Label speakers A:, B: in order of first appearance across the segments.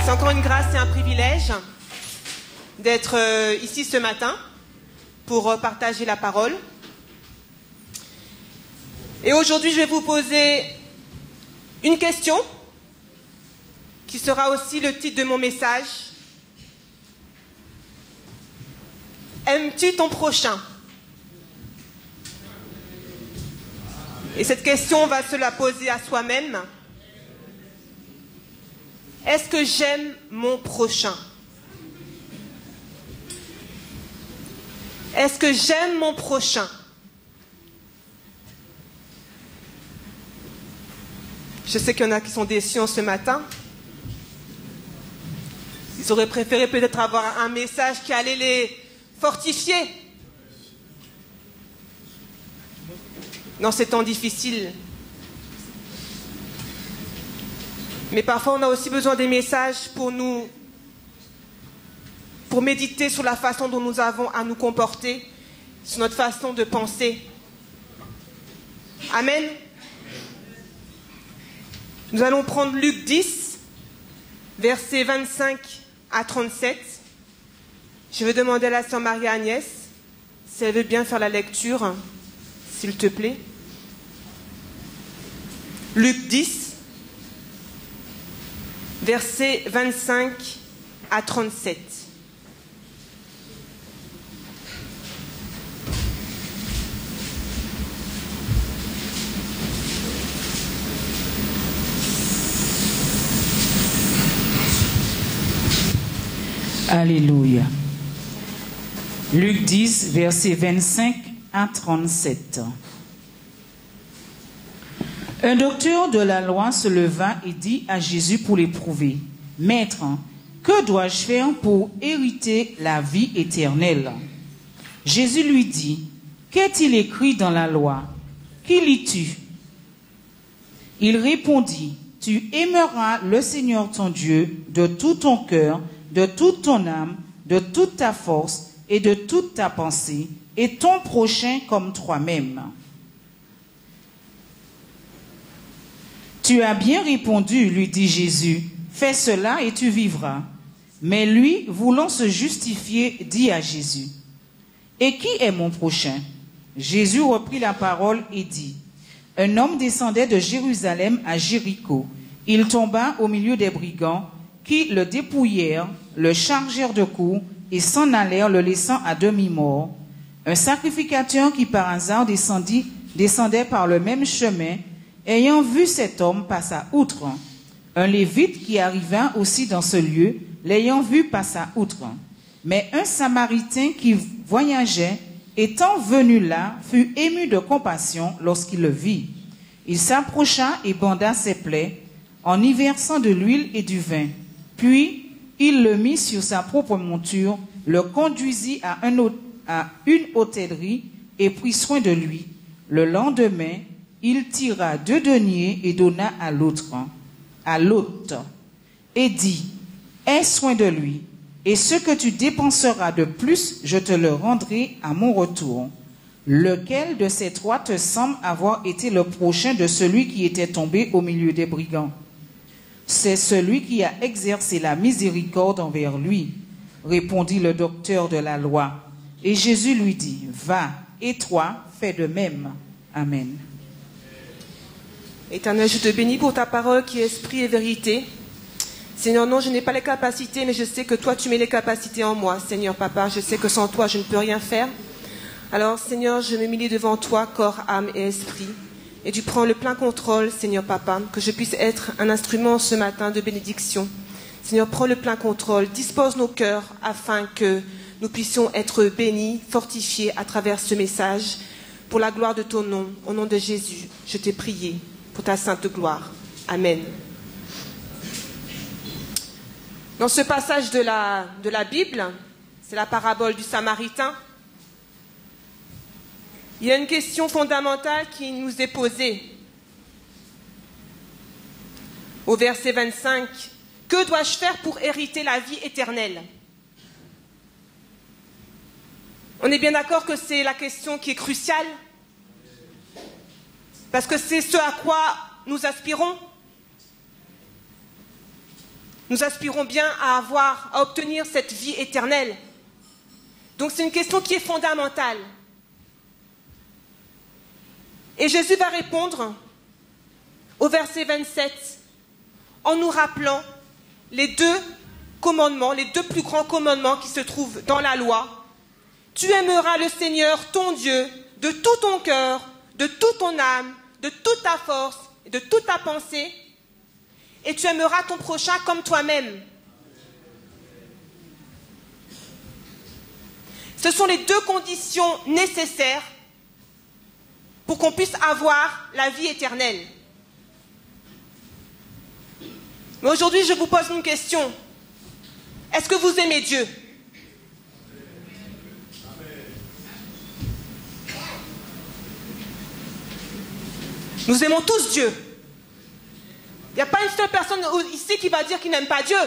A: C'est encore une grâce et un privilège d'être ici ce matin pour partager la parole. Et aujourd'hui, je vais vous poser une question qui sera aussi le titre de mon message. Aimes-tu ton prochain? Et cette question, on va se la poser à soi-même. Est-ce que j'aime mon prochain? Est-ce que j'aime mon prochain? Je sais qu'il y en a qui sont déçus en ce matin. Ils auraient préféré peut-être avoir un message qui allait les fortifier. Dans ces temps difficiles. Mais parfois, on a aussi besoin des messages pour méditer sur la façon dont nous avons à nous comporter, sur notre façon de penser. Amen. Nous allons prendre Luc 10, versets 25 à 37. Je vais demander à la sœur Marie-Agnès si elle veut bien faire la lecture, s'il te plaît. Luc 10, versets 25 à 37.
B: Alléluia. Luc 10, versets 25 à 37. Un docteur de la loi se leva et dit à Jésus pour l'éprouver, « Maître, que dois-je faire pour hériter la vie éternelle ?» Jésus lui dit, « Qu'est-il écrit dans la loi? Qui lis-tu » Il répondit, « Tu aimeras le Seigneur ton Dieu de tout ton cœur, de toute ton âme, de toute ta force et de toute ta pensée, et ton prochain comme toi-même. » Tu as bien répondu, lui dit Jésus, fais cela et tu vivras. Mais lui, voulant se justifier, dit à Jésus, et qui est mon prochain? Jésus reprit la parole et dit, un homme descendait de Jérusalem à Jéricho. Il tomba au milieu des brigands qui le dépouillèrent, le chargèrent de coups et s'en allèrent le laissant à demi-mort. Un sacrificateur qui par hasard descendait par le même chemin, ayant vu cet homme, passa outre. Un lévite qui arriva aussi dans ce lieu, l'ayant vu, passa outre. Mais un samaritain qui voyageait, étant venu là, fut ému de compassion lorsqu'il le vit. Il s'approcha et banda ses plaies, en y versant de l'huile et du vin. Puis, il le mit sur sa propre monture, le conduisit à une hôtellerie et prit soin de lui. Le lendemain, il tira 2 deniers et donna à l'hôte, et dit, « Aie soin de lui, et ce que tu dépenseras de plus, je te le rendrai à mon retour. » Lequel de ces 3 te semble avoir été le prochain de celui qui était tombé au milieu des brigands? C'est celui qui a exercé la miséricorde envers lui, répondit le docteur de la loi. Et Jésus lui dit, « Va, et toi, fais de même. » Amen.
A: Éternel, je te bénis pour ta parole qui est esprit et vérité. Seigneur, non, je n'ai pas les capacités, mais je sais que toi, tu mets les capacités en moi. Seigneur, Papa, je sais que sans toi, je ne peux rien faire. Alors, Seigneur, je me m'humilie devant toi, corps, âme et esprit. Et tu prends le plein contrôle, Seigneur, Papa, que je puisse être un instrument ce matin de bénédiction. Seigneur, prends le plein contrôle, dispose nos cœurs afin que nous puissions être bénis, fortifiés à travers ce message. Pour la gloire de ton nom, au nom de Jésus, je t'ai prié pour ta sainte gloire. Amen. Dans ce passage de la Bible, c'est la parabole du Samaritain, il y a une question fondamentale qui nous est posée. Au verset 25, « Que dois-je faire pour hériter la vie éternelle ?» On est bien d'accord que c'est la question qui est cruciale, parce que c'est ce à quoi nous aspirons. nous aspirons bien à obtenir cette vie éternelle. Donc c'est une question qui est fondamentale. Et Jésus va répondre au verset 27 en nous rappelant les deux commandements, les deux plus grands commandements qui se trouvent dans la loi. Tu aimeras le Seigneur, ton Dieu, de tout ton cœur, de toute ton âme, de toute ta force et de toute ta pensée, et tu aimeras ton prochain comme toi-même. Ce sont les deux conditions nécessaires pour qu'on puisse avoir la vie éternelle. Mais aujourd'hui, je vous pose une question. Est-ce que vous aimez Dieu? Nous aimons tous Dieu. Il n'y a pas une seule personne ici qui va dire qu'il n'aime pas Dieu.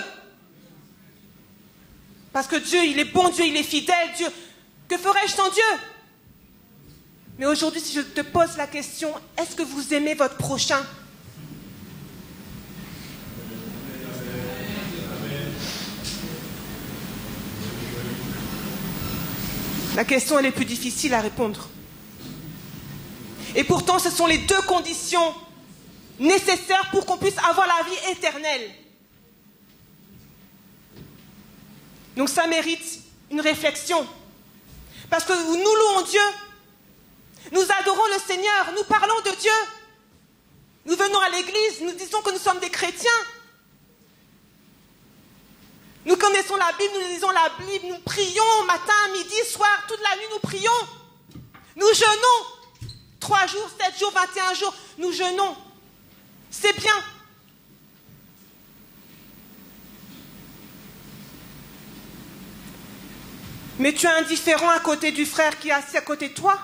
A: Parce que Dieu, il est bon, Dieu, il est fidèle, Dieu. Que ferais-je sans Dieu? Mais aujourd'hui, si je te pose la question, est-ce que vous aimez votre prochain? La question, elle est plus difficile à répondre. Et pourtant, ce sont les deux conditions nécessaires pour qu'on puisse avoir la vie éternelle. Donc ça mérite une réflexion. Parce que nous louons Dieu, nous adorons le Seigneur, nous parlons de Dieu. Nous venons à l'église, nous disons que nous sommes des chrétiens. Nous connaissons la Bible, nous lisons la Bible, nous prions matin, midi, soir, toute la nuit nous prions. Nous jeûnons. 3 jours, 7 jours, 21 jours, nous jeûnons. C'est bien. Mais tu es indifférent à côté du frère qui est assis à côté de toi.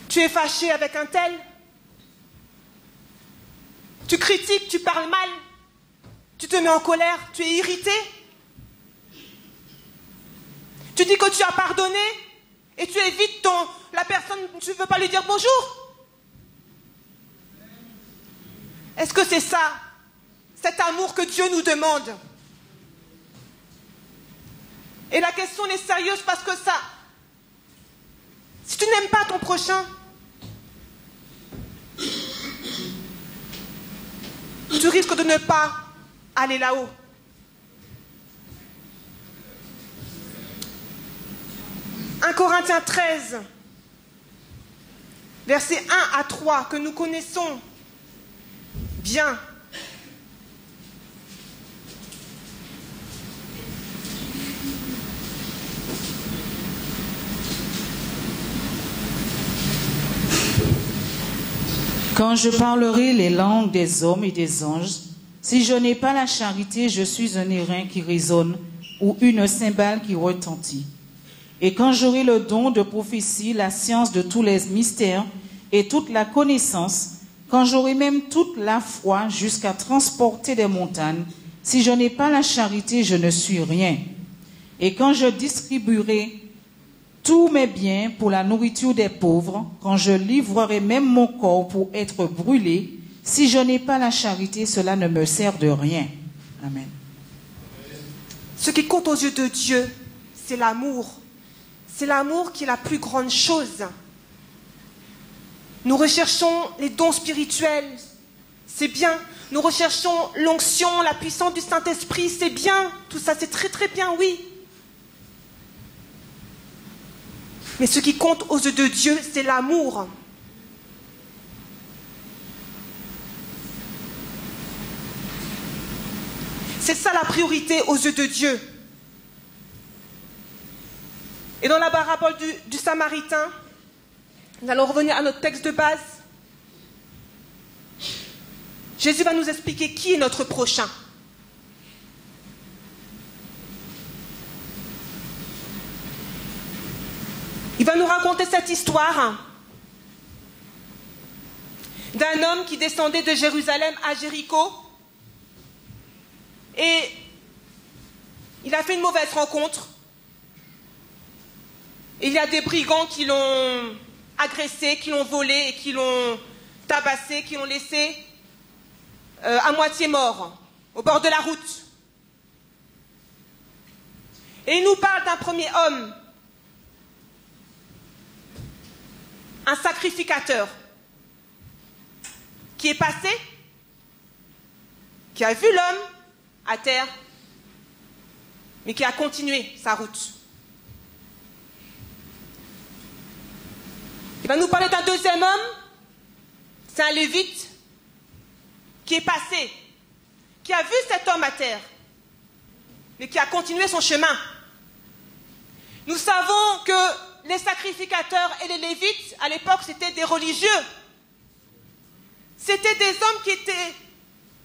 A: Tu es fâché avec un tel. Tu critiques, tu parles mal. Tu te mets en colère, tu es irrité. Tu dis que tu as pardonné et tu évites la personne, tu ne veux pas lui dire bonjour. Est-ce que c'est ça, cet amour que Dieu nous demande? Et la question est sérieuse parce que ça, si tu n'aimes pas ton prochain, tu risques de ne pas aller là-haut. « 1 Corinthiens 13, versets 1 à 3, que nous connaissons bien.
B: Quand je parlerai les langues des hommes et des anges, si je n'ai pas la charité, je suis un airain qui résonne ou une cymbale qui retentit. Et quand j'aurai le don de prophétie, la science de tous les mystères et toute la connaissance, quand j'aurai même toute la foi jusqu'à transporter des montagnes, si je n'ai pas la charité, je ne suis rien. Et quand je distribuerai tous mes biens pour la nourriture des pauvres, quand je livrerai même mon corps pour être brûlé, si je n'ai pas la charité, cela ne me sert de rien. Amen.
A: Ce qui compte aux yeux de Dieu, c'est l'amour. C'est l'amour qui est la plus grande chose. Nous recherchons les dons spirituels, c'est bien. Nous recherchons l'onction, la puissance du Saint-Esprit, c'est bien. Tout ça, c'est très très bien, oui. Mais ce qui compte aux yeux de Dieu, c'est l'amour. C'est ça la priorité aux yeux de Dieu. Et dans la parabole du Samaritain, nous allons revenir à notre texte de base. Jésus va nous expliquer qui est notre prochain. Il va nous raconter cette histoire d'un homme qui descendait de Jérusalem à Jéricho et il a fait une mauvaise rencontre. Et il y a des brigands qui l'ont agressé, qui l'ont volé et qui l'ont tabassé, qui l'ont laissé à moitié mort, au bord de la route. Et il nous parle d'un premier homme, un sacrificateur, qui est passé, qui a vu l'homme à terre, mais qui a continué sa route. Il va nous parler d'un deuxième homme, c'est un lévite, qui est passé, qui a vu cet homme à terre, mais qui a continué son chemin. Nous savons que les sacrificateurs et les lévites, à l'époque, c'était des religieux. C'était des hommes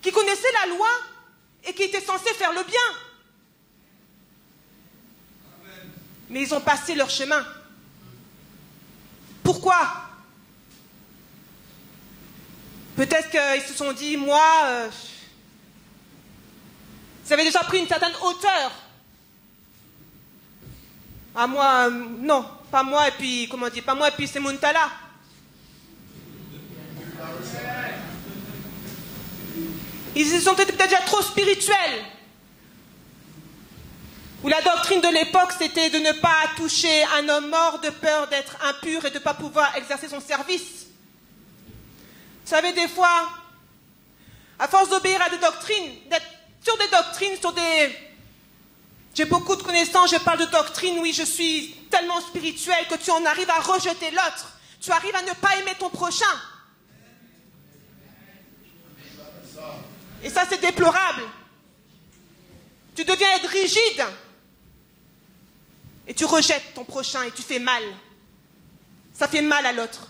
A: qui connaissaient la loi et qui étaient censés faire le bien. Mais ils ont passé leur chemin. Pourquoi? Peut-être qu'ils se sont dit, moi, j'avais déjà pris une certaine hauteur. Ah, moi, non, pas moi, et puis, comment dire, pas moi, et puis c'est Muntala. Ils se sont peut-être déjà trop spirituels. Où la doctrine de l'époque, c'était de ne pas toucher un homme mort de peur d'être impur et de ne pas pouvoir exercer son service. Vous savez, des fois, à force d'obéir à des doctrines, d'être sur des doctrines, sur des... J'ai beaucoup de connaissances, je parle de doctrines, oui, je suis tellement spirituelle que tu en arrives à rejeter l'autre. Tu arrives à ne pas aimer ton prochain. Et ça, c'est déplorable. Tu deviens être rigide. Et tu rejettes ton prochain et tu fais mal. Ça fait mal à l'autre.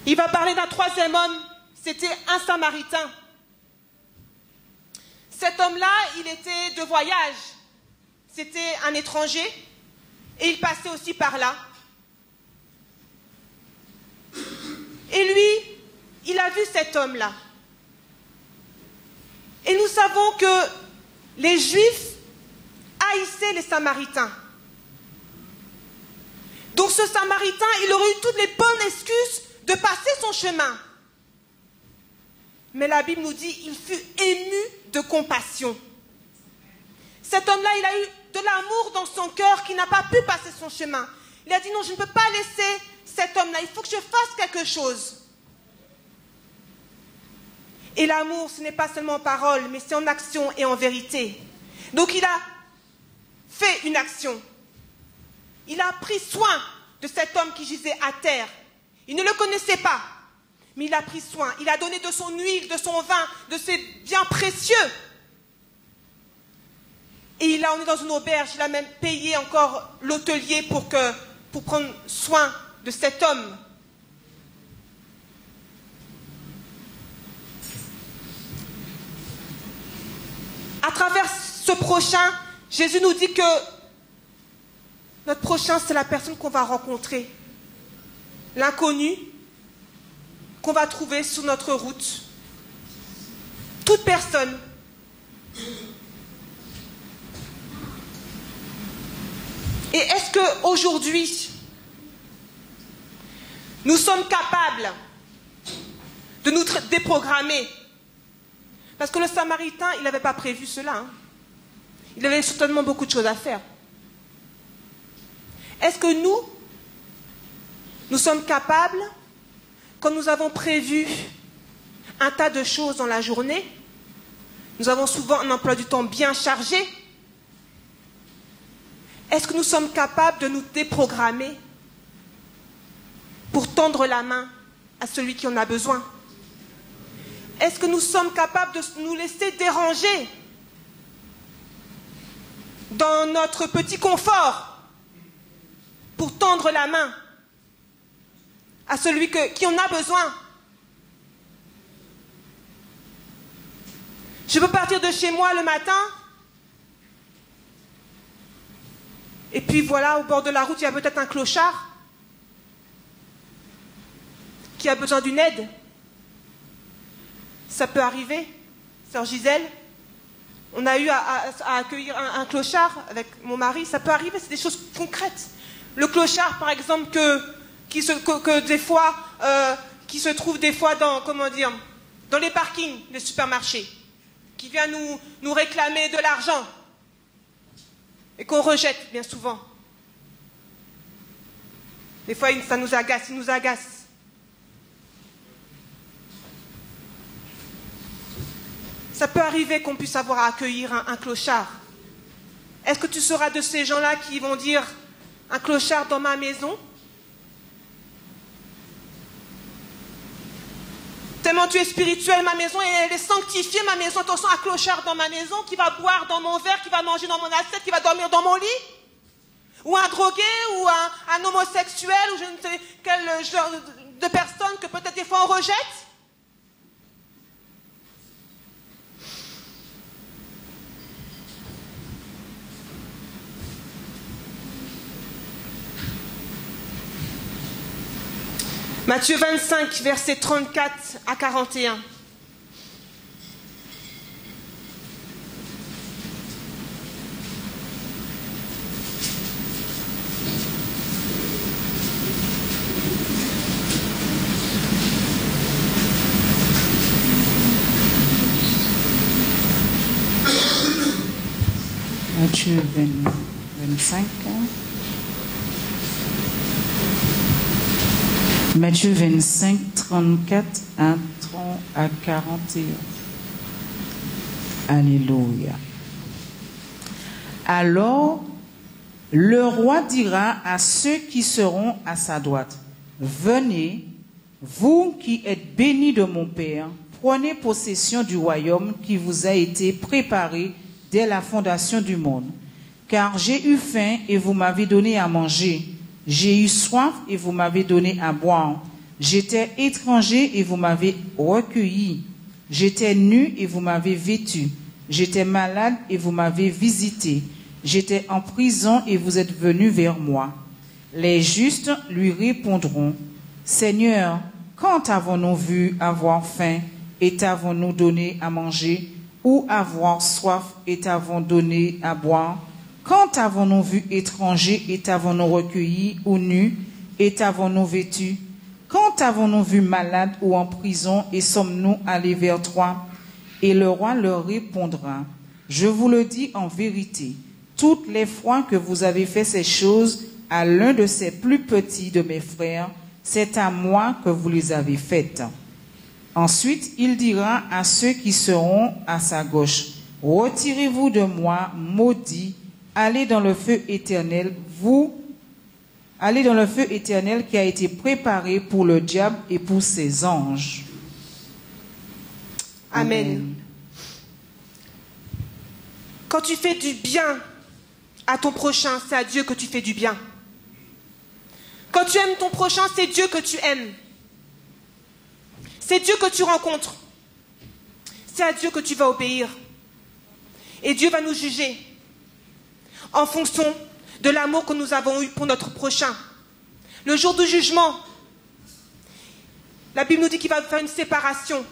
A: Il va parler d'un troisième homme, c'était un Samaritain. Cet homme-là, il était de voyage. C'était un étranger et il passait aussi par là. Et lui, il a vu cet homme-là. Et nous savons que les Juifs haïssaient les Samaritains. Donc ce Samaritain, il aurait eu toutes les bonnes excuses de passer son chemin. Mais la Bible nous dit, il fut ému de compassion. Cet homme-là, il a eu de l'amour dans son cœur qui n'a pas pu passer son chemin. Il a dit, non, je ne peux pas laisser cet homme-là, il faut que je fasse quelque chose. Et l'amour, ce n'est pas seulement en parole, mais c'est en action et en vérité. Donc il a fait une action. Il a pris soin de cet homme qui gisait à terre. Il ne le connaissait pas, mais il a pris soin. Il a donné de son huile, de son vin, de ses biens précieux. Et il a emmené dans une auberge, il a même payé encore l'hôtelier pour prendre soin de cet homme. À travers ce prochain, Jésus nous dit que notre prochain, c'est la personne qu'on va rencontrer. L'inconnu qu'on va trouver sur notre route. Toute personne. Et est-ce qu'aujourd'hui, nous sommes capables de nous déprogrammer? Parce que le Samaritain, il n'avait pas prévu cela. Hein. Il avait certainement beaucoup de choses à faire. Est-ce que nous sommes capables, quand nous avons prévu un tas de choses dans la journée, nous avons souvent un emploi du temps bien chargé, est-ce que nous sommes capables de nous déprogrammer pour tendre la main à celui qui en a besoin? Est-ce que nous sommes capables de nous laisser déranger dans notre petit confort pour tendre la main à celui qui en a besoin? Je peux partir de chez moi le matin et puis voilà, au bord de la route, il y a peut-être un clochard qui a besoin d'une aide. Ça peut arriver, sœur Gisèle. On a eu à accueillir un clochard avec mon mari. Ça peut arriver, c'est des choses concrètes. Le clochard, par exemple, des fois, qui se trouve des fois dans, comment dire, dans les parkings des supermarchés, qui vient nous réclamer de l'argent et qu'on rejette bien souvent. Des fois, ça nous agace, il nous agace. Ça peut arriver qu'on puisse avoir à accueillir un clochard. Est-ce que tu seras de ces gens-là qui vont dire « un clochard dans ma maison » ? Tellement tu es spirituel, ma maison, elle est sanctifiée, ma maison. Attention, un clochard dans ma maison qui va boire dans mon verre, qui va manger dans mon assiette, qui va dormir dans mon lit. Ou un drogué, ou un homosexuel, ou je ne sais quel genre de personne que peut-être des fois on rejette. Matthieu 25, versets 34 à 41.
B: Matthieu 25. Matthieu 25, 34 à 41. Alléluia. Alors, le roi dira à ceux qui seront à sa droite, « Venez, vous qui êtes bénis de mon Père, prenez possession du royaume qui vous a été préparé dès la fondation du monde. Car j'ai eu faim et vous m'avez donné à manger. J'ai eu soif et vous m'avez donné à boire. J'étais étranger et vous m'avez recueilli. J'étais nu et vous m'avez vêtu. J'étais malade et vous m'avez visité. J'étais en prison et vous êtes venus vers moi. » Les justes lui répondront, « Seigneur, quand avons-nous vu avoir faim et t'avons-nous donné à manger, ou avoir soif et t'avons donné à boire? Quand avons-nous vu étranger et t'avons-nous recueilli, ou nu et t'avons-nous vêtu? Quand avons-nous vu malade ou en prison et sommes-nous allés vers toi? » Et le roi leur répondra, « Je vous le dis en vérité, toutes les fois que vous avez fait ces choses à l'un de ces plus petits de mes frères, c'est à moi que vous les avez faites. » Ensuite, il dira à ceux qui seront à sa gauche, « Retirez-vous de moi, maudits, allez dans le feu éternel, allez dans le feu éternel qui a été préparé pour le diable et pour ses anges. »
A: Amen. Quand tu fais du bien à ton prochain, c'est à Dieu que tu fais du bien. Quand tu aimes ton prochain, c'est Dieu que tu aimes. C'est Dieu que tu rencontres. C'est à Dieu que tu vas obéir. Et Dieu va nous juger en fonction de l'amour que nous avons eu pour notre prochain. Le jour du jugement, la Bible nous dit qu'il va faire une séparation.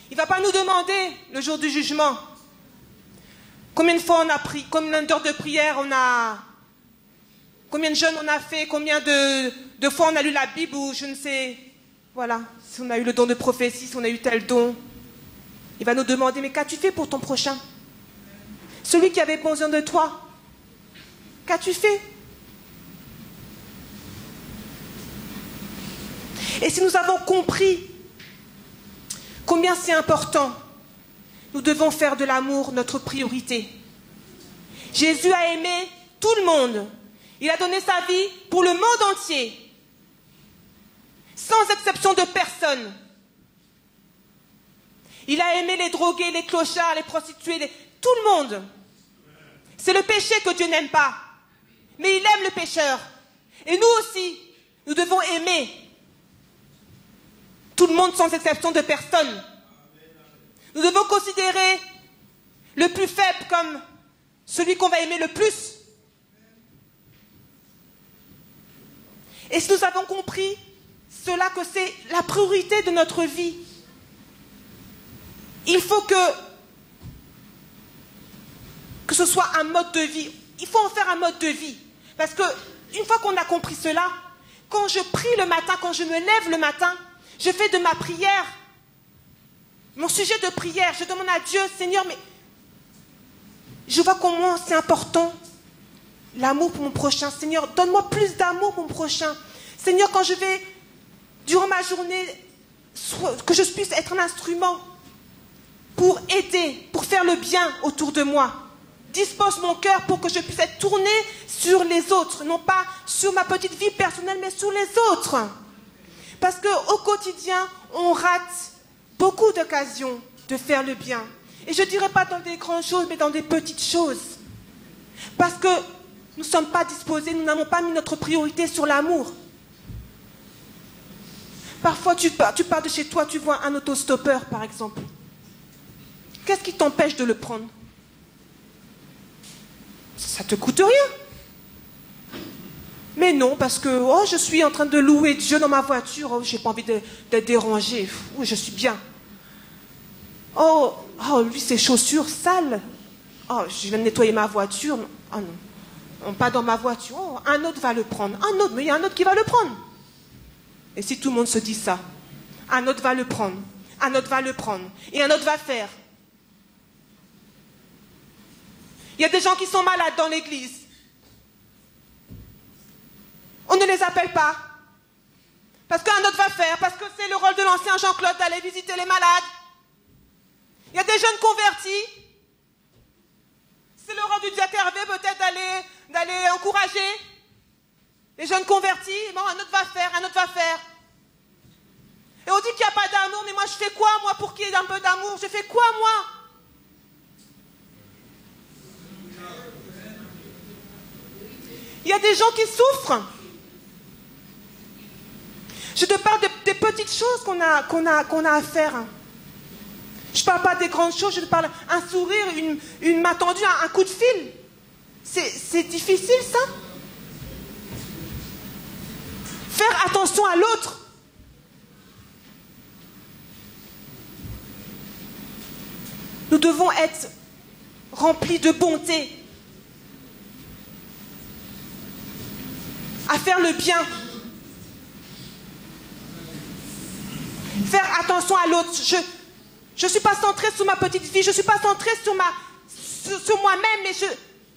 A: Il ne va pas nous demander, le jour du jugement, combien de fois on a prié, combien d'heures de prière on a, combien de jeûnes on a fait, combien de fois on a lu la Bible, ou je ne sais, voilà, si on a eu le don de prophétie, si on a eu tel don. Il va nous demander, mais qu'as-tu fait pour ton prochain? Celui qui avait besoin de toi, qu'as-tu fait? Et si nous avons compris combien c'est important, nous devons faire de l'amour notre priorité. Jésus a aimé tout le monde. Il a donné sa vie pour le monde entier, sans exception de personne. Il a aimé les drogués, les clochards, les prostituées, tout le monde. C'est le péché que Dieu n'aime pas. Mais il aime le pécheur. Et nous aussi, nous devons aimer tout le monde sans exception de personne. Nous devons considérer le plus faible comme celui qu'on va aimer le plus. Et si nous avons compris cela, que c'est la priorité de notre vie, il faut que ce soit un mode de vie. Il faut en faire un mode de vie. Parce que une fois qu'on a compris cela, Quand je prie le matin, quand je me lève le matin, je fais de ma prière mon sujet de prière. Je demande à Dieu, Seigneur, mais je vois comment c'est important l'amour pour mon prochain. Seigneur, donne-moi plus d'amour pour mon prochain. Seigneur, quand je vais, durant ma journée, que je puisse être un instrument pour aider, pour faire le bien autour de moi. Dispose mon cœur pour que je puisse être tourné sur les autres, non pas sur ma petite vie personnelle, mais sur les autres. Parce qu'au quotidien, on rate beaucoup d'occasions de faire le bien. Et je ne dirais pas dans des grandes choses, mais dans des petites choses. Parce que nous ne sommes pas disposés, nous n'avons pas mis notre priorité sur l'amour. Parfois, tu pars de chez toi, tu vois un autostoppeur, par exemple. Qu'est-ce qui t'empêche de le prendre? Ça ne te coûte rien. Mais non, parce que oh, je suis en train de louer Dieu dans ma voiture. Oh, je n'ai pas envie de déranger. Oui, je suis bien. Oh, lui, ses chaussures sales. Oh, je viens de nettoyer ma voiture. Oh non, pas dans ma voiture. Oh, un autre va le prendre. Un autre, mais il y a un autre qui va le prendre. Et si tout le monde se dit ça, un autre va le prendre. Un autre va le prendre. Et un autre va faire. Il y a des gens qui sont malades dans l'église. On ne les appelle pas. Parce qu'un autre va faire. Parce que c'est le rôle de l'ancien Jean-Claude d'aller visiter les malades. Il y a des jeunes convertis. C'est le rôle du diacre Hervé peut-être d'aller encourager les jeunes convertis. Bon, un autre va faire, un autre va faire. Et on dit qu'il n'y a pas d'amour, mais moi je fais quoi, moi, pour qu'il y ait un peu d'amour? Je fais quoi, moi? Il y a des gens qui souffrent. Je te parle des petites choses qu'on a à faire. Je ne parle pas des grandes choses, je te parle un sourire, une main tendue, un coup de fil. C'est difficile, ça? Faire attention à l'autre. Nous devons être remplis de bonté. À faire le bien. Faire attention à l'autre. Je ne suis pas centrée sur ma petite vie, je ne suis pas centrée sur moi-même, mais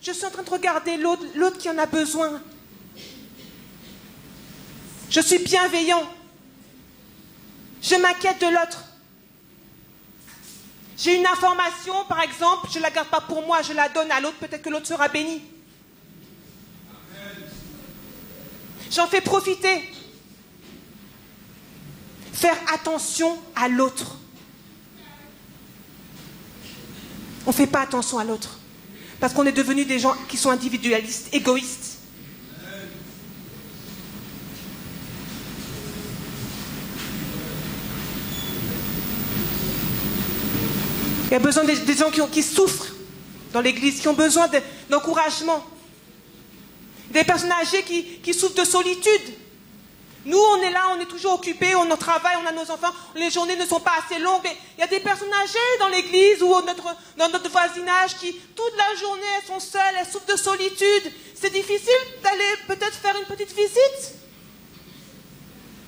A: je suis en train de regarder l'autre qui en a besoin. Je suis bienveillant. Je m'inquiète de l'autre. J'ai une information, par exemple, je ne la garde pas pour moi, je la donne à l'autre, peut-être que l'autre sera béni. J'en fais profiter. Faire attention à l'autre. On ne fait pas attention à l'autre. Parce qu'on est devenus des gens qui sont individualistes, égoïstes. Il y a besoin des gens qui souffrent dans l'église, qui ont besoin d'encouragement. Des personnes âgées qui souffrent de solitude. Nous, on est là, on est toujours occupés, on travaille, on a nos enfants, les journées ne sont pas assez longues. Mais il y a des personnes âgées dans l'église ou dans notre voisinage qui, toute la journée, elles sont seules, elles souffrent de solitude. C'est difficile d'aller peut-être faire une petite visite.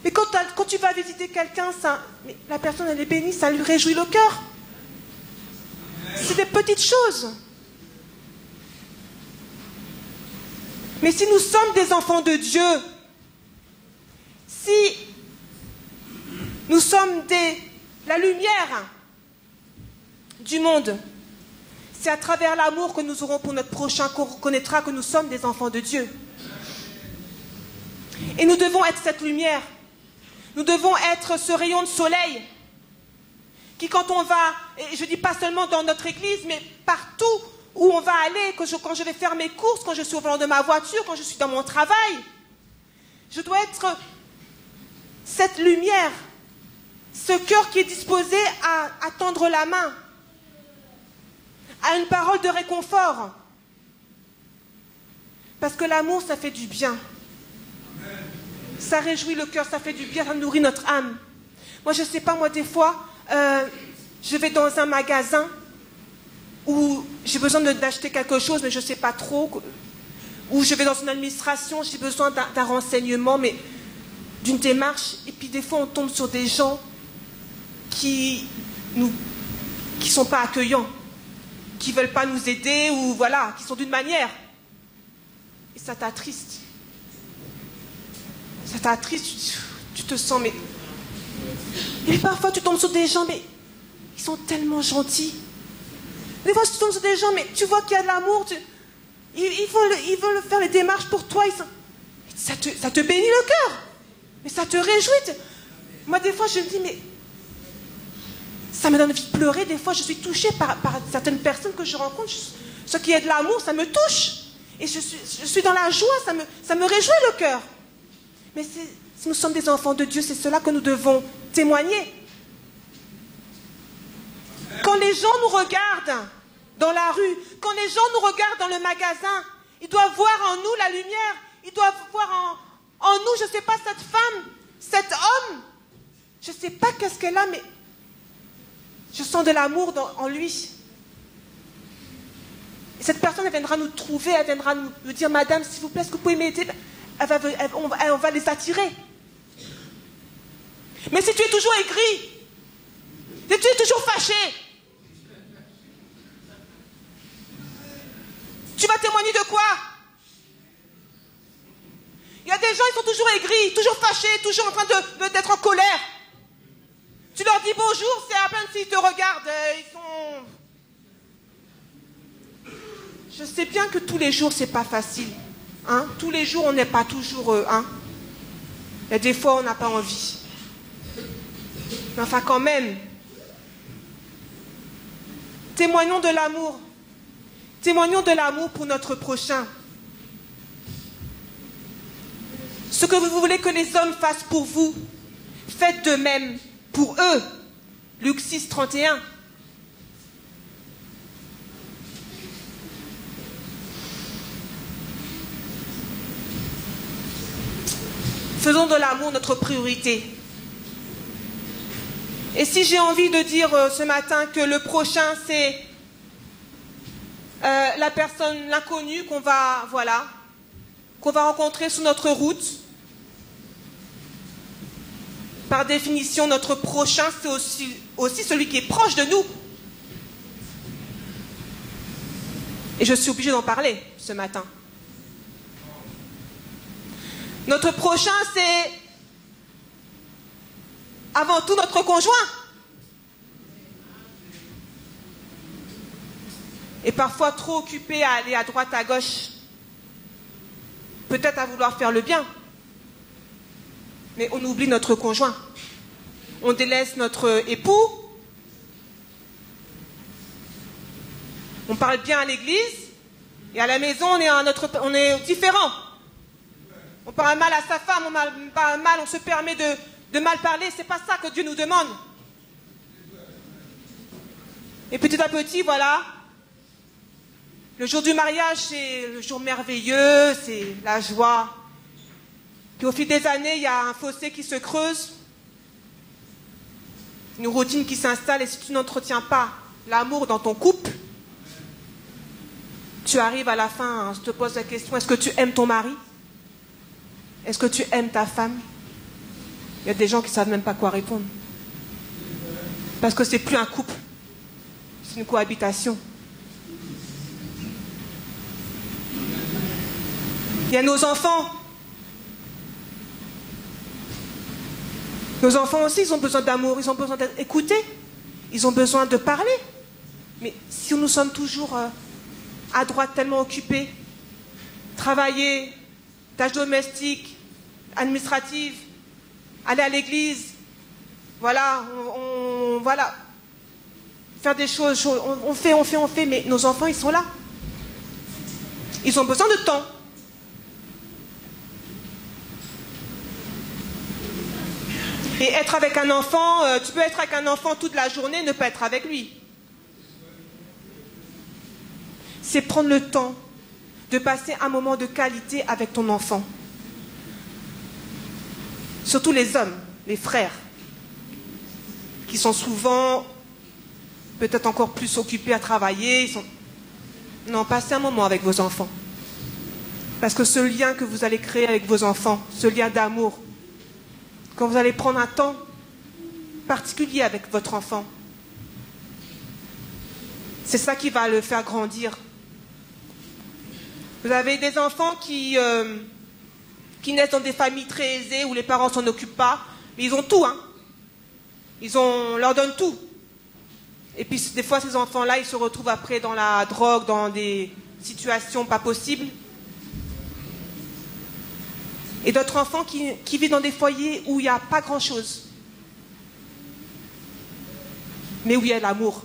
A: Mais quand tu vas visiter quelqu'un, la personne, elle est bénie, ça lui réjouit le cœur. C'est des petites choses. Mais si nous sommes des enfants de Dieu, si nous sommes la lumière du monde, c'est à travers l'amour que nous aurons pour notre prochain qu'on reconnaîtra que nous sommes des enfants de Dieu. Et nous devons être cette lumière. Nous devons être ce rayon de soleil qui, quand on va, et je ne dis pas seulement dans notre église, mais partout où on va aller, quand je vais faire mes courses, quand je suis au volant de ma voiture, quand je suis dans mon travail, je dois être cette lumière, ce cœur qui est disposé à tendre la main, à une parole de réconfort. Parce que l'amour, ça fait du bien. Ça réjouit le cœur, ça fait du bien, ça nourrit notre âme. Moi, je ne sais pas, des fois, je vais dans un magasin où j'ai besoin d'acheter quelque chose, mais je ne sais pas trop. Ou je vais dans une administration, j'ai besoin d'un renseignement, mais d'une démarche, et puis des fois on tombe sur des gens qui sont pas accueillants, qui veulent pas nous aider, ou voilà, qui sont d'une manière. Et ça t'attriste. Ça t'attriste, tu te sens, mais... Et parfois tu tombes sur des gens, mais ils sont tellement gentils. Des fois tu tombes sur des gens, mais tu vois qu'il y a de l'amour, ils veulent faire les démarches pour toi, ça te bénit le cœur. Mais ça te réjouit. Moi, des fois, je me dis, mais ça me donne envie de pleurer. Des fois, je suis touchée par certaines personnes que je rencontre. Ce qui est de l'amour, ça me touche. Et je suis dans la joie, ça me réjouit le cœur. Mais si nous sommes des enfants de Dieu, c'est cela que nous devons témoigner. Quand les gens nous regardent dans la rue, quand les gens nous regardent dans le magasin, ils doivent voir en nous la lumière. Ils doivent voir en nous, je ne sais pas, cette femme, cet homme. Je ne sais pas qu'est-ce qu'elle a, mais je sens de l'amour en lui. Et cette personne, elle viendra nous trouver, elle viendra nous dire, madame, s'il vous plaît, est-ce que vous pouvez m'aider? On va les attirer. Mais si tu es toujours aigri, si tu es toujours fâché, tu vas témoigner de quoi? Il y a des gens, ils sont toujours aigris, toujours fâchés, toujours en train d'être en colère. Tu leur dis bonjour, c'est à peine s'ils te regardent, ils sont... Je sais bien que tous les jours, c'est pas facile. Hein? Tous les jours, on n'est pas toujours... Et des fois, on n'a pas envie. Mais enfin, quand même, témoignons de l'amour. Témoignons de l'amour pour notre prochain. Ce que vous voulez que les hommes fassent pour vous, faites de même pour eux. Luc 6, 31. Faisons de l'amour notre priorité. Et si j'ai envie de dire ce matin que le prochain, c'est la personne, l'inconnu qu'on va rencontrer sur notre route. Par définition, notre prochain, c'est aussi celui qui est proche de nous. Et je suis obligée d'en parler ce matin. Notre prochain, c'est avant tout notre conjoint. Et parfois trop occupé à aller à droite, à gauche. Peut-être à vouloir faire le bien. Mais on oublie notre conjoint. On délaisse notre époux. On parle bien à l'église. Et à la maison, on est différent. On parle mal à sa femme, on parle mal, on se permet de mal parler. C'est pas ça que Dieu nous demande. Et petit à petit, voilà. Le jour du mariage, c'est le jour merveilleux, c'est la joie. Puis au fil des années, il y a un fossé qui se creuse, une routine qui s'installe, et si tu n'entretiens pas l'amour dans ton couple, tu arrives à la fin, je te pose la question, est-ce que tu aimes ton mari? Est-ce que tu aimes ta femme? Il y a des gens qui ne savent même pas quoi répondre. Parce que c'est plus un couple, c'est une cohabitation. Il y a nos enfants. Nos enfants aussi, ils ont besoin d'amour, ils ont besoin d'être écoutés, ils ont besoin de parler. Mais si nous sommes toujours à droite, tellement occupés, travailler, tâches domestiques, administratives, aller à l'église, voilà, voilà, faire des choses, on fait, mais nos enfants, ils sont là. Ils ont besoin de temps. Et être avec un enfant, tu peux être avec un enfant toute la journée, ne pas être avec lui. C'est prendre le temps de passer un moment de qualité avec ton enfant. Surtout les hommes, les frères, qui sont souvent peut-être encore plus occupés à travailler. Non, passez un moment avec vos enfants. Parce que ce lien que vous allez créer avec vos enfants, ce lien d'amour, quand vous allez prendre un temps particulier avec votre enfant. C'est ça qui va le faire grandir. Vous avez des enfants qui naissent dans des familles très aisées où les parents s'en occupent pas, mais ils ont tout, hein. On leur donne tout. Et puis des fois ces enfants-là, ils se retrouvent après dans la drogue, dans des situations pas possibles. Et d'autres enfants qui vivent dans des foyers où il n'y a pas grand-chose, mais où il y a de l'amour.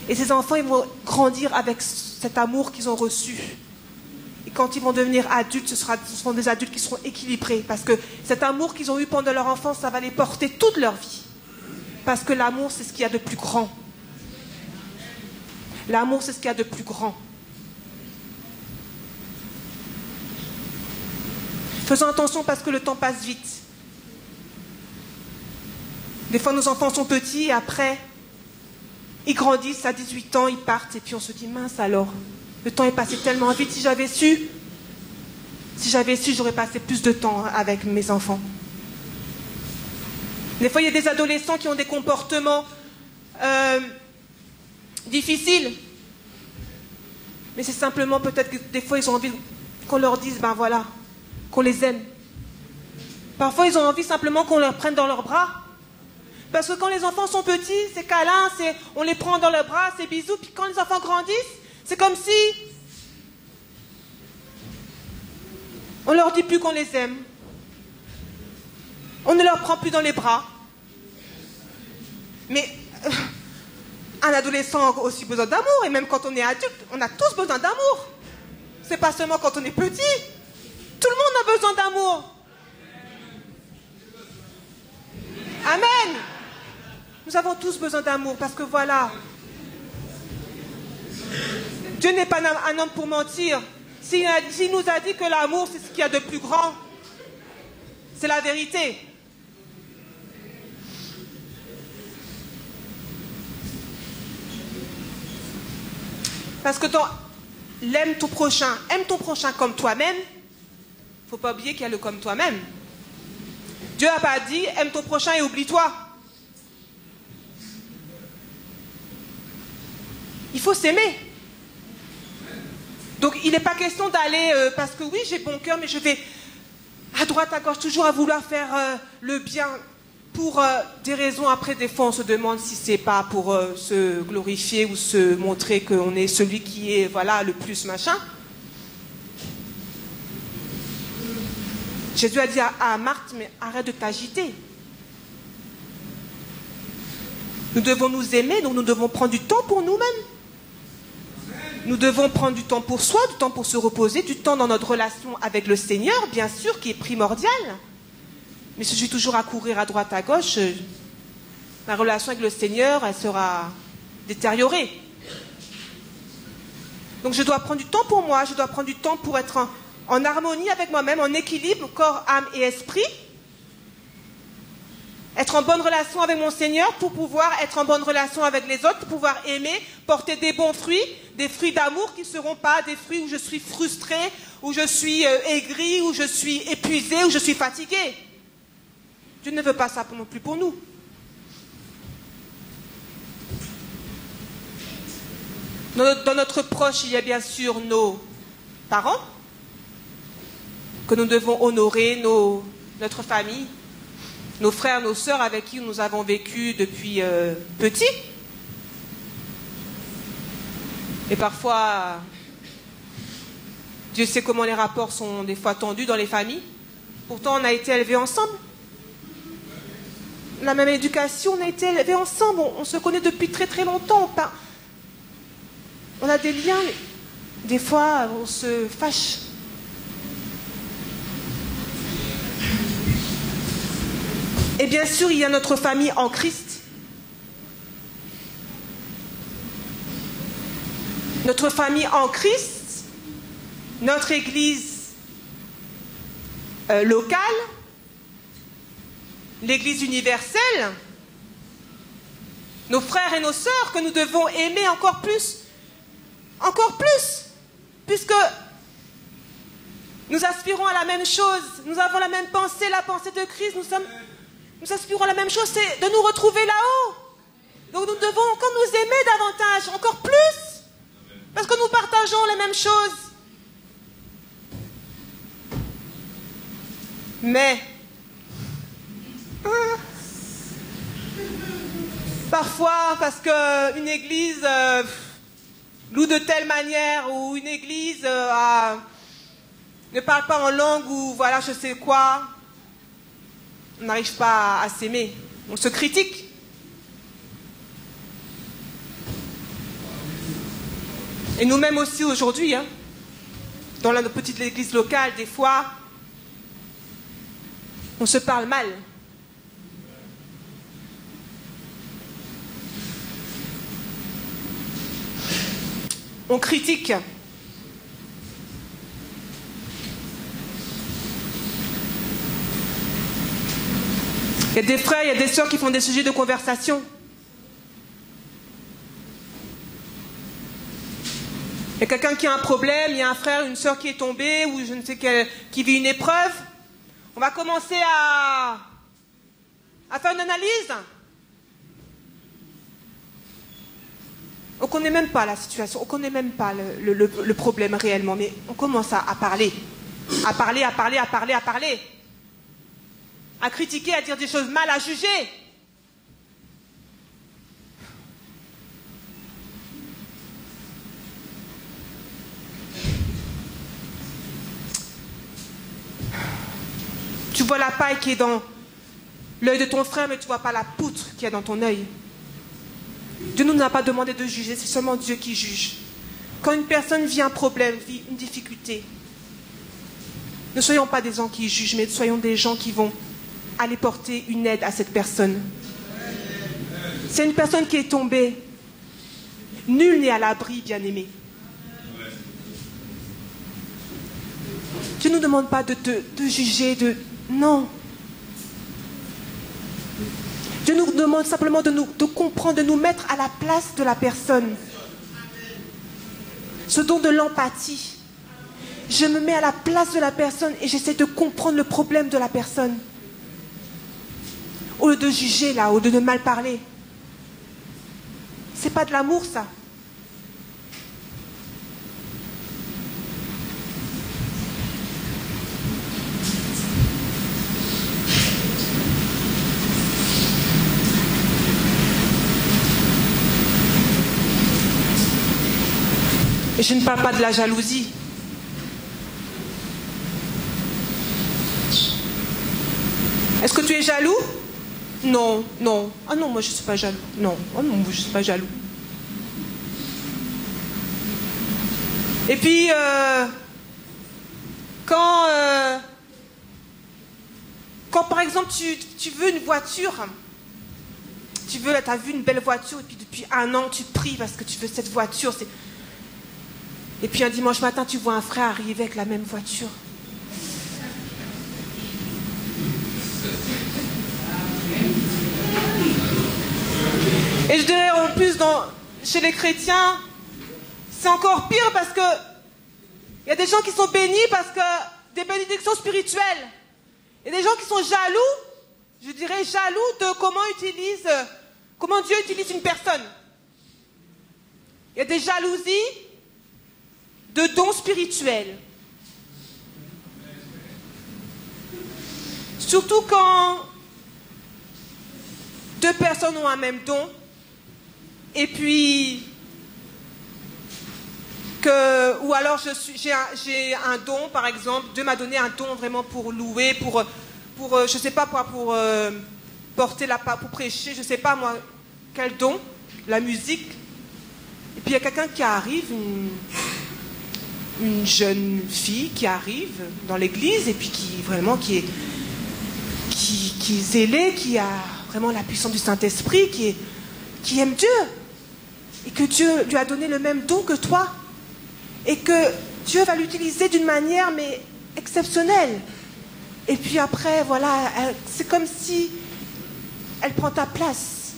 A: Et ces enfants, ils vont grandir avec cet amour qu'ils ont reçu. Et quand ils vont devenir adultes, ce seront des adultes qui seront équilibrés. Parce que cet amour qu'ils ont eu pendant leur enfance, ça va les porter toute leur vie. Parce que l'amour, c'est ce qu'il y a de plus grand. L'amour, c'est ce qu'il y a de plus grand. Faisons attention parce que le temps passe vite. Des fois, nos enfants sont petits et après, ils grandissent à 18 ans, ils partent et puis on se dit, mince alors, le temps est passé tellement vite, si j'avais su, j'aurais passé plus de temps avec mes enfants. Des fois, il y a des adolescents qui ont des comportements difficiles, mais c'est simplement peut-être que des fois, ils ont envie qu'on leur dise, ben voilà, qu'on les aime. Parfois, ils ont envie simplement qu'on leur prenne dans leurs bras. Parce que quand les enfants sont petits, c'est câlin, on les prend dans leurs bras, c'est bisous. Puis quand les enfants grandissent, c'est comme si on leur dit plus qu'on les aime. On ne leur prend plus dans les bras. Mais un adolescent a aussi besoin d'amour. Et même quand on est adulte, on a tous besoin d'amour. C'est pas seulement quand on est petit. Tout le monde a besoin d'amour. Amen. Nous avons tous besoin d'amour parce que voilà, Dieu n'est pas un homme pour mentir. S'il nous a dit que l'amour, c'est ce qu'il y a de plus grand, c'est la vérité. Parce que dans l'aime ton prochain comme toi-même, il ne faut pas oublier qu'il y a le comme toi-même. Dieu n'a pas dit aime ton prochain et oublie-toi. Il faut s'aimer. Donc il n'est pas question d'aller, parce que oui j'ai bon cœur, mais je vais à droite, à gauche, toujours à vouloir faire le bien pour des raisons. Après des fois on se demande si c'est pas pour se glorifier ou se montrer qu'on est celui qui est voilà, le plus machin. Jésus a dit à Marthe, mais arrête de t'agiter. Nous devons nous aimer, donc nous devons prendre du temps pour nous-mêmes. Nous devons prendre du temps pour soi, du temps pour se reposer, du temps dans notre relation avec le Seigneur, bien sûr, qui est primordial. Mais si je suis toujours à courir à droite, à gauche, ma relation avec le Seigneur, elle sera détériorée. Donc je dois prendre du temps pour moi, je dois prendre du temps pour être en harmonie avec moi-même, en équilibre, corps, âme et esprit. Être en bonne relation avec mon Seigneur pour pouvoir être en bonne relation avec les autres, pour pouvoir aimer, porter des bons fruits, des fruits d'amour qui ne seront pas des fruits où je suis frustré, où je suis aigri, où je suis épuisé, où je suis fatigué. Dieu ne veut pas ça non plus pour nous. Dans notre proche, il y a bien sûr nos parents, que nous devons honorer, notre famille, nos frères, nos sœurs avec qui nous avons vécu depuis petit. Et parfois, Dieu sait comment les rapports sont des fois tendus dans les familles. Pourtant, on a été élevés ensemble. La même éducation, on a été élevés ensemble. On se connaît depuis très très longtemps. On a des liens. Des fois, on se fâche. Et bien sûr, il y a notre famille en Christ. Notre famille en Christ, notre église locale, l'église universelle, nos frères et nos sœurs que nous devons aimer encore plus, puisque Nous aspirons à la même chose. Nous avons la même pensée, la pensée de Christ. Nous aspirons à la même chose, c'est de nous retrouver là-haut. Donc nous devons encore nous aimer davantage, encore plus. Parce que nous partageons les mêmes choses. Mais, parfois, parce qu'une église loue de telle manière, ou une église ne parle pas en langue, ou voilà, je sais quoi, on n'arrive pas à s'aimer. On se critique. Et nous-mêmes aussi aujourd'hui, hein, dans la petite église locale, des fois, on se parle mal. On critique. Il y a des frères, il y a des sœurs qui font des sujets de conversation. Il y a quelqu'un qui a un problème, il y a un frère, une sœur qui est tombée, ou je ne sais quelle, qui vit une épreuve. On va commencer à faire une analyse. On ne connaît même pas la situation, on ne connaît même pas le problème réellement, mais on commence à parler. À parler, à parler, à parler, à parler. À critiquer, à dire des choses mal, à juger. Tu vois la paille qui est dans l'œil de ton frère, mais tu ne vois pas la poutre qui est dans ton œil. Dieu ne nous a pas demandé de juger, c'est seulement Dieu qui juge. Quand une personne vit un problème, vit une difficulté, ne soyons pas des gens qui jugent, mais soyons des gens qui vont aller porter une aide à cette personne. C'est une personne qui est tombée. Nul n'est à l'abri, bien-aimé. Dieu ne nous demande pas de juger, non. Dieu nous demande simplement de comprendre, de nous mettre à la place de la personne. Ce don de l'empathie. Je me mets à la place de la personne et j'essaie de comprendre le problème de la personne. Au lieu de juger, là, au lieu de mal parler. C'est pas de l'amour, ça. Et je ne parle pas de la jalousie. Est-ce que tu es jaloux? Non, non. Ah non, moi je ne suis pas jaloux. Non, oh non, je ne suis pas jaloux. Et puis, quand par exemple tu veux une voiture, tu as vu une belle voiture et puis depuis 1 an tu pries parce que tu veux cette voiture. Et puis un dimanche matin tu vois un frère arriver avec la même voiture. Et je dirais en plus chez les chrétiens, c'est encore pire parce que il y a des gens qui sont bénis parce que des bénédictions spirituelles. Il y a des gens qui sont jaloux, je dirais jaloux de comment Dieu utilise une personne. Il y a des jalousies de dons spirituels. Surtout quand 2 personnes ont un même don et puis ou alors j'ai un don, par exemple, Dieu m'a donné un don vraiment pour louer, pour je sais pas quoi, pour porter pour prêcher, je sais pas moi quel don, la musique. Et puis il y a quelqu'un qui arrive, une jeune fille qui arrive dans l'église et puis qui est zélée, qui a vraiment la puissance du Saint-Esprit, qui aime Dieu et que Dieu lui a donné le même don que toi. Et que Dieu va l'utiliser d'une manière mais exceptionnelle. Et puis après, voilà, c'est comme si elle prend ta place.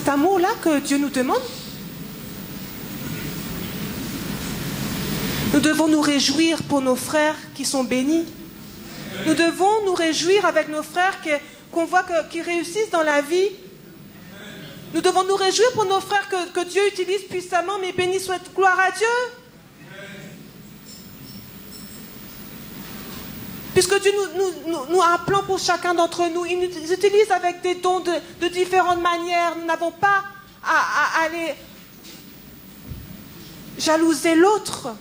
A: cet amour-là que Dieu nous demande? Nous devons nous réjouir pour nos frères qui sont bénis. Nous devons nous réjouir avec nos frères qu'on voit qu'ils réussissent dans la vie. Nous devons nous réjouir pour nos frères que Dieu utilise puissamment, mais béni soit, gloire à Dieu. Puisque Dieu nous a un plan pour chacun d'entre nous. Il nous utilise avec des dons de différentes manières. Nous n'avons pas à aller jalouser l'autre.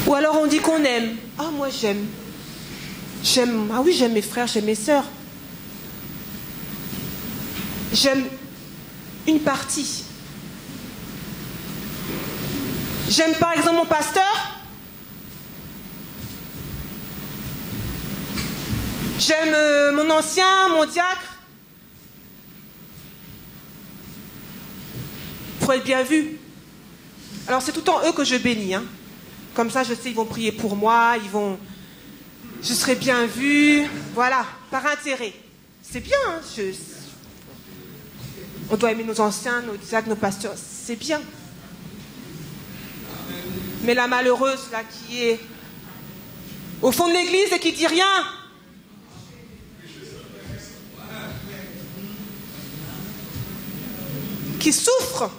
A: Ou alors on dit qu'on aime. Ah, moi j'aime. Ah oui, j'aime mes frères, j'aime mes sœurs. J'aime une partie. J'aime par exemple mon pasteur. J'aime mon ancien, mon diacre. Pour être bien vu. Alors c'est tout le temps eux que je bénis, hein. Comme ça, je sais, ils vont prier pour moi, je serai bien vue, voilà, par intérêt. C'est bien, hein, on doit aimer nos anciens, nos diacres, nos pasteurs, c'est bien. Mais la malheureuse, là, qui est au fond de l'église et qui dit rien, qui souffre,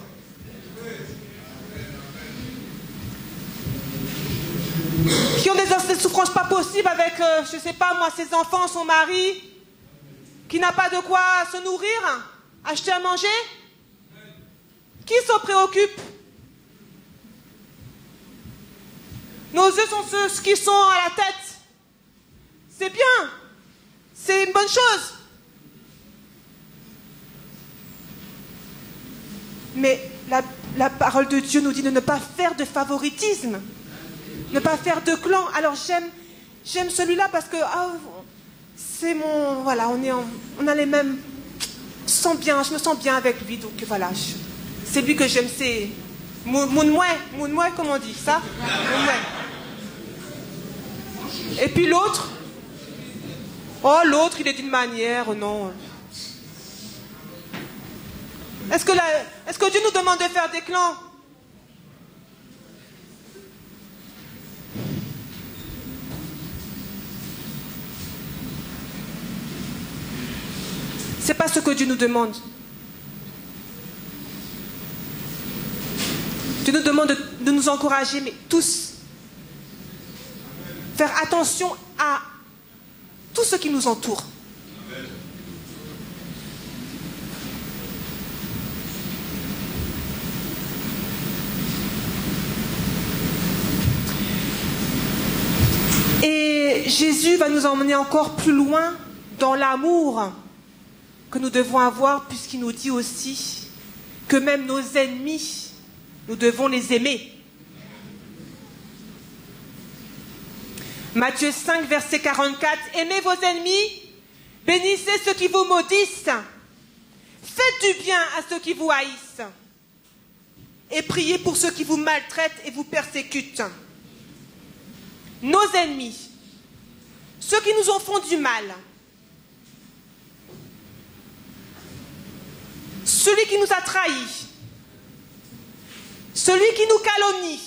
A: qui ont des souffrances pas possibles avec, je sais pas moi, ses enfants, son mari, qui n'a pas de quoi se nourrir, acheter à manger. Qui s'en préoccupe? Nos yeux sont ceux qui sont à la tête. C'est bien, c'est une bonne chose. Mais la parole de Dieu nous dit de ne pas faire de favoritisme. Ne pas faire de clan. Alors j'aime celui-là parce que c'est mon... Voilà, on a les mêmes... Je me sens bien avec lui. Donc voilà, c'est lui que j'aime. C'est... Mounmoué, comment on dit ça? Mounmoué. Et puis l'autre? Oh, l'autre, il est d'une manière... Non. Est-ce que Dieu nous demande de faire des clans? C'est pas ce que Dieu nous demande. Dieu nous demande de nous encourager, mais tous. Faire attention à tout ce qui nous entoure. Et Jésus va nous emmener encore plus loin dans l'amour que nous devons avoir, puisqu'il nous dit aussi que même nos ennemis, nous devons les aimer. Matthieu 5, verset 44, « Aimez vos ennemis, bénissez ceux qui vous maudissent, faites du bien à ceux qui vous haïssent, et priez pour ceux qui vous maltraitent et vous persécutent. » Nos ennemis, ceux qui nous en font du mal, celui qui nous a trahis, celui qui nous calomnie,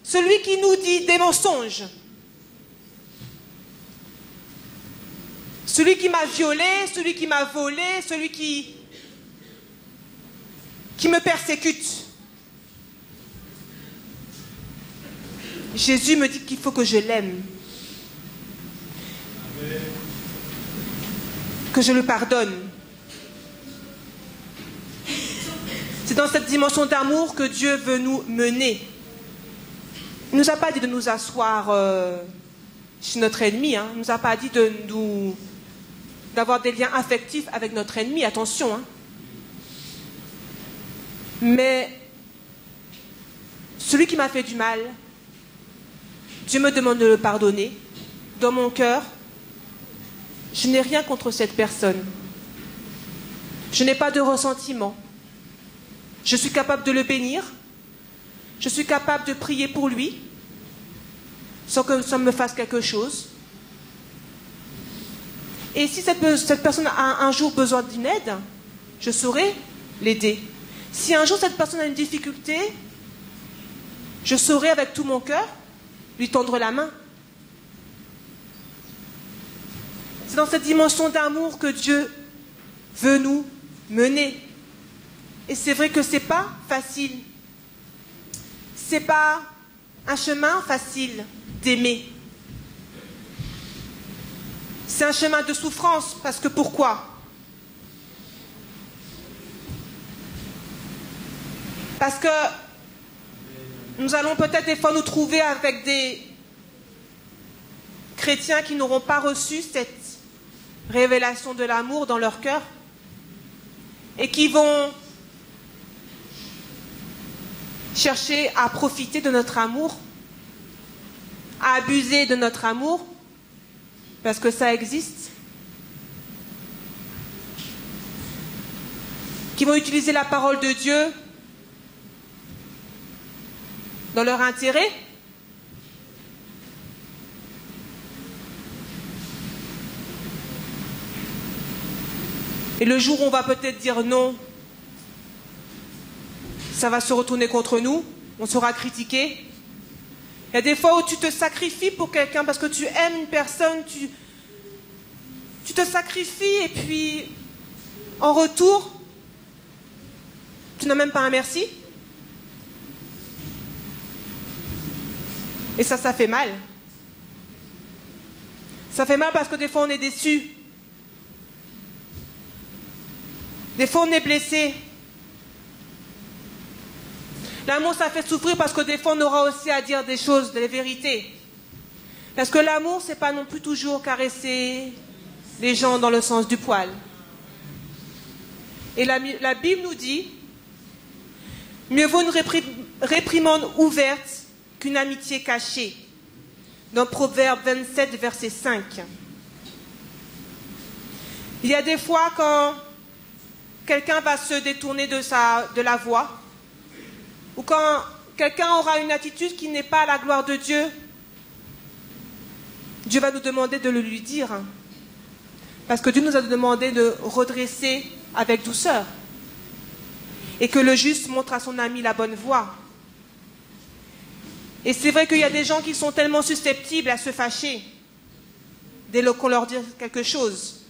A: celui qui nous dit des mensonges, celui qui m'a violé, celui qui m'a volé, celui qui me persécute. Jésus me dit qu'il faut que je l'aime, que je le pardonne. C'est dans cette dimension d'amour que Dieu veut nous mener. Il ne nous a pas dit de nous asseoir chez notre ennemi. Hein. Il ne nous a pas dit d'avoir des liens affectifs avec notre ennemi. Attention. Hein. Mais celui qui m'a fait du mal, Dieu me demande de le pardonner. Dans mon cœur, je n'ai rien contre cette personne. Je n'ai pas de ressentiment. Je suis capable de le bénir. Je suis capable de prier pour lui, sans que ça me fasse quelque chose. Et si cette personne a un jour besoin d'une aide, je saurai l'aider. Si un jour cette personne a une difficulté, je saurai avec tout mon cœur lui tendre la main. C'est dans cette dimension d'amour que Dieu veut nous mener. Et c'est vrai que ce n'est pas facile. Ce n'est pas un chemin facile d'aimer. C'est un chemin de souffrance, parce que pourquoi? Parce que nous allons peut-être des fois nous trouver avec des chrétiens qui n'auront pas reçu cette révélation de l'amour dans leur cœur et qui vont chercher à profiter de notre amour, à abuser de notre amour, parce que ça existe, qui vont utiliser la parole de Dieu dans leur intérêt, et le jour où on va peut-être dire non, ça va se retourner contre nous, on sera critiqué. Il y a des fois où tu te sacrifies pour quelqu'un parce que tu aimes une personne, tu te sacrifies et puis en retour, tu n'as même pas un merci. Et ça fait mal. Ça fait mal parce que des fois on est déçu. Des fois on est blessé. L'amour, ça fait souffrir parce que des fois, on aura aussi à dire des choses, des vérités. Parce que l'amour, c'est pas non plus toujours caresser les gens dans le sens du poil. Et la Bible nous dit, mieux vaut une réprimande ouverte qu'une amitié cachée. Dans Proverbe 27, verset 5. Il y a des fois quand quelqu'un va se détourner de la voie, ou quand quelqu'un aura une attitude qui n'est pas à la gloire de Dieu, Dieu va nous demander de le lui dire. Parce que Dieu nous a demandé de redresser avec douceur. Et que le juste montre à son ami la bonne voie. Et c'est vrai qu'il y a des gens qui sont tellement susceptibles à se fâcher dès qu'on leur dit quelque chose.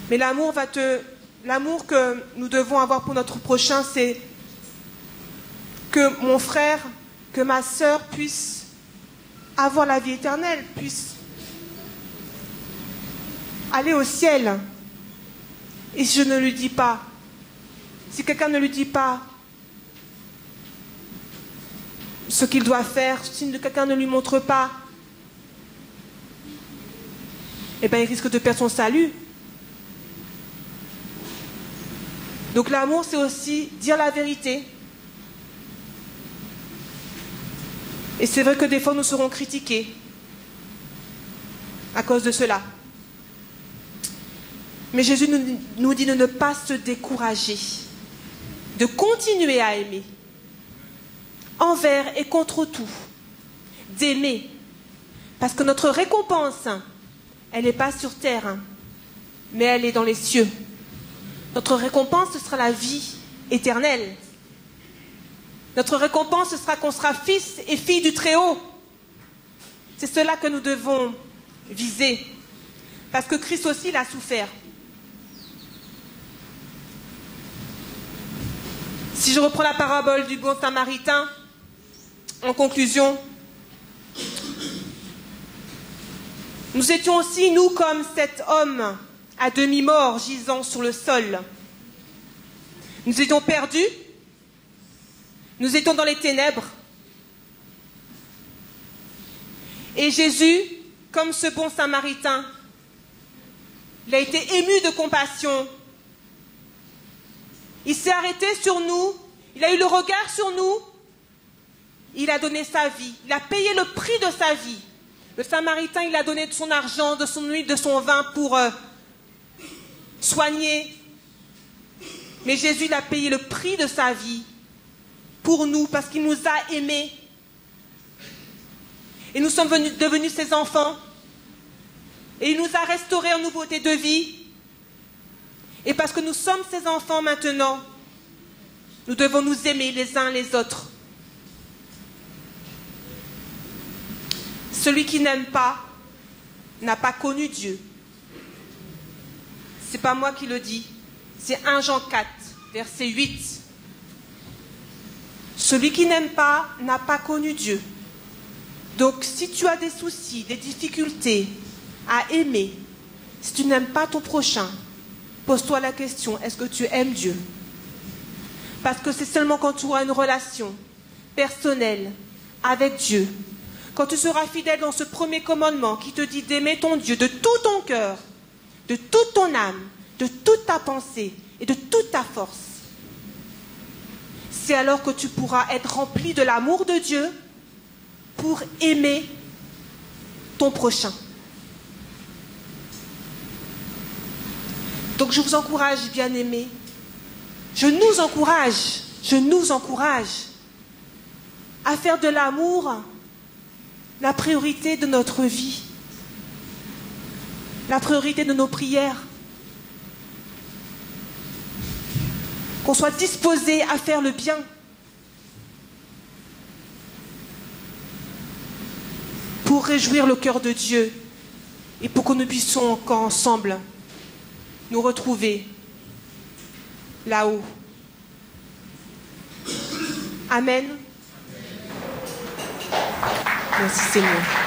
A: Mais l'amour que nous devons avoir pour notre prochain, c'est que mon frère, que ma sœur puisse avoir la vie éternelle, puisse aller au ciel. Et si je ne lui dis pas, si quelqu'un ne lui dit pas ce qu'il doit faire, si quelqu'un ne lui montre pas, eh bien il risque de perdre son salut. Donc l'amour, c'est aussi dire la vérité. Et c'est vrai que des fois, nous serons critiqués à cause de cela. Mais Jésus nous dit de ne pas se décourager, de continuer à aimer, envers et contre tout, d'aimer. Parce que notre récompense, elle n'est pas sur terre, mais elle est dans les cieux. Notre récompense, ce sera la vie éternelle. Notre récompense, ce sera qu'on sera fils et filles du Très-Haut. C'est cela que nous devons viser. Parce que Christ aussi, il a souffert. Si je reprends la parabole du bon samaritain, en conclusion, nous étions aussi, nous, comme cet homme à demi-mort gisant sur le sol. Nous étions perdus, nous étions dans les ténèbres. Et Jésus, comme ce bon samaritain, il a été ému de compassion. Il s'est arrêté sur nous, il a eu le regard sur nous, il a donné sa vie, il a payé le prix de sa vie. Le samaritain, il a donné de son argent, de son huile, de son vin pour soigner Mais Jésus, il a payé le prix de sa vie pour nous parce qu'il nous a aimés. Et nous sommes devenus ses enfants. Et il nous a restaurés en nouveauté de vie. Et parce que nous sommes ses enfants maintenant, nous devons nous aimer les uns les autres. Celui qui n'aime pas n'a pas connu Dieu. Ce n'est pas moi qui le dis, c'est 1 Jean 4, verset 8. Celui qui n'aime pas n'a pas connu Dieu. Donc si tu as des soucis, des difficultés à aimer, si tu n'aimes pas ton prochain, pose-toi la question, est-ce que tu aimes Dieu? Parce que c'est seulement quand tu auras une relation personnelle avec Dieu, quand tu seras fidèle dans ce premier commandement qui te dit d'aimer ton Dieu de tout ton cœur, de toute ton âme, de toute ta pensée et de toute ta force, c'est alors que tu pourras être rempli de l'amour de Dieu pour aimer ton prochain. Donc je vous encourage, bien-aimés, je nous encourage à faire de l'amour la priorité de notre vie, la priorité de nos prières, qu'on soit disposé à faire le bien. Pour réjouir le cœur de Dieu et pour que nous puissions encore ensemble nous retrouver là-haut. Amen. Merci Seigneur.